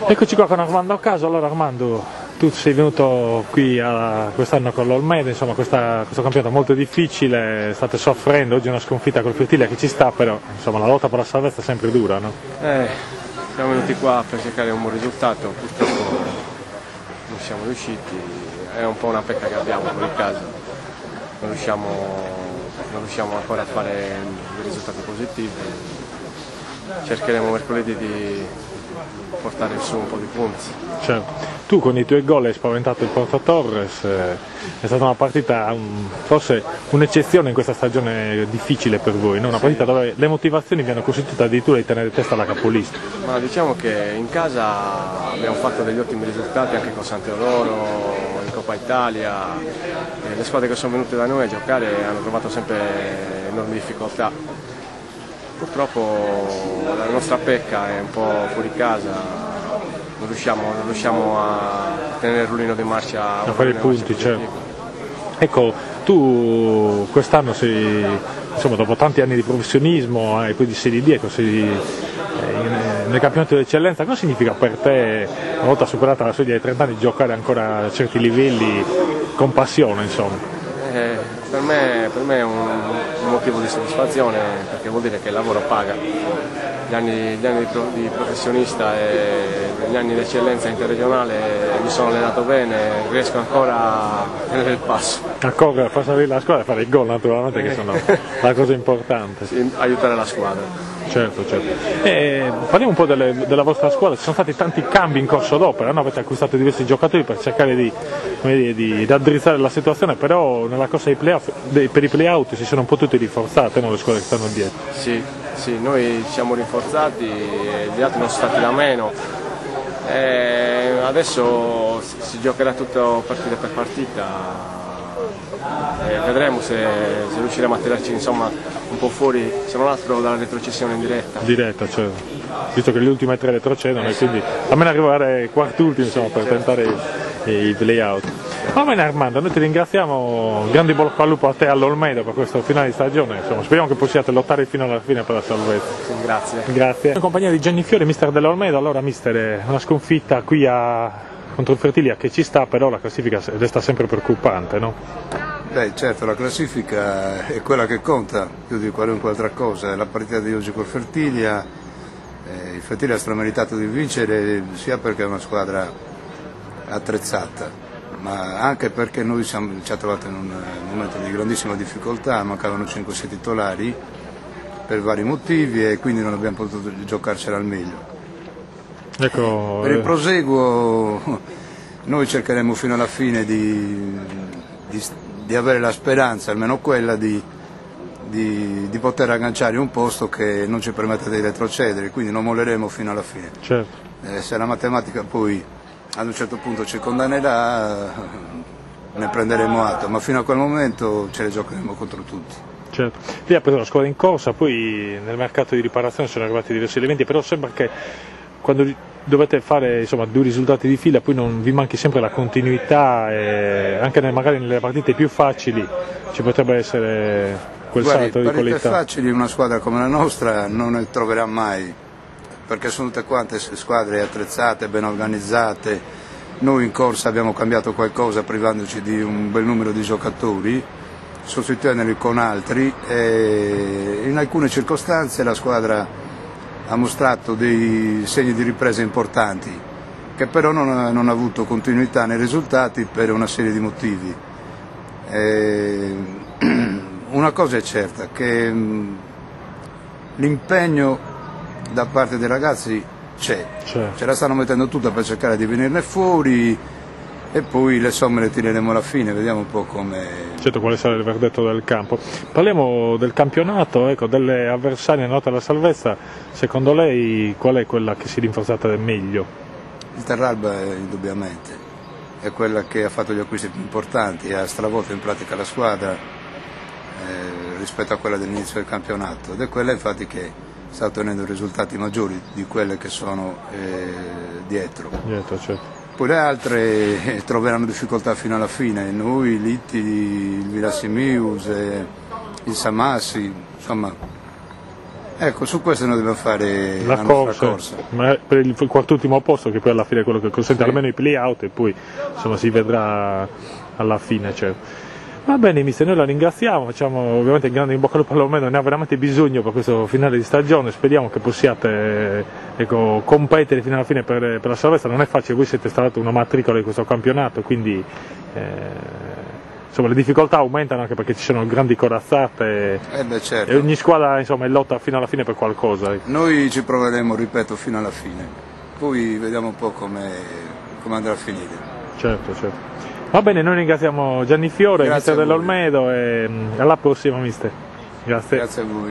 Eccoci qua con Armando a caso. Allora Armando, tu sei venuto qui quest'anno con l'Olmedo, insomma questo campionato molto difficile, state soffrendo, oggi è una sconfitta col Fertilia che ci sta, però insomma la lotta per la salvezza è sempre dura, no? Siamo venuti qua per cercare un buon risultato, purtroppo non siamo riusciti, è un po' una pecca che abbiamo fuori casa, non riusciamo ancora a fare dei risultati positivi, cercheremo mercoledì di portare su un po' di punti. Certo. Tu con i tuoi gol hai spaventato il Porto Torres, è stata una partita forse un'eccezione in questa stagione difficile per voi, no? Una partita dove le motivazioni vi hanno consentito addirittura di tenere testa alla capolista. Ma diciamo che in casa abbiamo fatto degli ottimi risultati anche con Sant'Eudoro, in Coppa Italia, le squadre che sono venute da noi a giocare hanno trovato sempre enormi difficoltà. Purtroppo la nostra pecca è un po' fuori casa, non riusciamo a tenere il rullino di marcia a fare i punti, certo. Ecco, tu quest'anno sei, insomma, dopo tanti anni di professionismo e poi di Serie D, ecco, sei nel campionato d'eccellenza. Cosa significa per te, una volta superata la soglia dei 30 anni, giocare ancora a certi livelli con passione, insomma? Per me è un motivo di soddisfazione, perché vuol dire che il lavoro paga. Gli anni di professionista e gli anni di eccellenza interregionale mi sono allenato bene, riesco ancora a tenere il passo. A correre, a far salire la squadra e fare i gol naturalmente, che sono la cosa importante. Sì, aiutare la squadra. Certo. Parliamo un po' della vostra squadra, ci sono stati tanti cambi in corso d'opera, no? Avete acquistato diversi giocatori per cercare di addrizzare la situazione, però nella corsa per i play-out si sono potuti rinforzare, no? Le squadre che stanno dietro. Sì, noi ci siamo rinforzati, gli altri non sono stati da meno. Adesso si giocherà tutto partita per partita. Vedremo se riusciremo a tirarci, insomma, un po' fuori, se non altro dalla retrocessione in diretta. Diretta, certo. Visto che le ultime 3 retrocedono, e quindi almeno arrivare quart'ultimi, insomma, per tentare i play-out. Va bene Armando, noi ti ringraziamo, grandi bocca al lupo a te e all'Olmedo per questo finale di stagione, insomma, speriamo che possiate lottare fino alla fine per la salvezza. Grazie. Grazie. In compagnia di Gianni Fiori, mister dell'Olmedo. Allora mister, una sconfitta qui contro il Fertilia che ci sta, però la classifica resta sempre preoccupante, no? Beh, certo, la classifica è quella che conta più di qualunque altra cosa. La partita di oggi col Fertilia, il Fertilia ha strameritato di vincere sia perché è una squadra attrezzata, ma anche perché noi ci ha trovato in un momento di grandissima difficoltà, mancavano 5-6 titolari per vari motivi e quindi non abbiamo potuto giocarcela al meglio. Ecco, per il proseguo noi cercheremo fino alla fine di avere la speranza, almeno quella, di poter agganciare un posto che non ci permette di retrocedere, quindi non molleremo fino alla fine. Certo. Se la matematica poi ad un certo punto ci condannerà, ne prenderemo atto, ma fino a quel momento ce le giocheremo contro tutti. Certo. Lì ha preso la squadra in corsa, poi nel mercato di riparazione sono arrivati diversi elementi, però sembra che quando dovete fare, insomma, 2 risultati di fila poi non vi manchi sempre la continuità, e anche magari nelle partite più facili ci potrebbe essere quel salto di qualità. Partite facili una squadra come la nostra non ne troverà mai, perché sono tutte quante squadre attrezzate, ben organizzate. Noi in corsa abbiamo cambiato qualcosa privandoci di un bel numero di giocatori, sostituendoli con altri, e in alcune circostanze la squadra ha mostrato dei segni di ripresa importanti, che però non ha avuto continuità nei risultati per una serie di motivi. Una cosa è certa, che l'impegno da parte dei ragazzi c'è, ce la stanno mettendo tutta per cercare di venirne fuori, e poi le somme le tireremo alla fine, vediamo un po' come... Certo, quale sarà il verdetto del campo. Parliamo del campionato, ecco, delle avversarie nota alla salvezza. Secondo lei qual è quella che si è rinforzata meglio? Il Terralba indubbiamente è quella che ha fatto gli acquisti più importanti, ha stravolto in pratica la squadra rispetto a quella dell'inizio del campionato, ed è quella infatti che sta ottenendo risultati maggiori di quelle che sono dietro. Certo. Poi le altre troveranno difficoltà fino alla fine, noi, Litti, il Villasimius, il Samassi, insomma Ecco, su questo noi dobbiamo fare la nostra corsa. Ma per il quartultimo posto, che poi alla fine è quello che consente almeno i play-out, e poi insomma si vedrà alla fine, certo. Va bene mister, noi la ringraziamo, facciamo ovviamente il grande in bocca al lupo all'Olmedo, ne ha veramente bisogno per questo finale di stagione, speriamo che possiate competere fino alla fine per la salvezza, non è facile, voi siete stati una matricola di questo campionato, quindi insomma, le difficoltà aumentano anche perché ci sono grandi corazzate certo. E ogni squadra insomma, è lotta fino alla fine per qualcosa. Noi ci proveremo, ripeto, fino alla fine, poi vediamo un po' come andrà a finire. Certo. Va bene, noi ringraziamo Gianni Fiore, mister dell'Olmedo, e alla prossima mister. Grazie. Grazie a voi.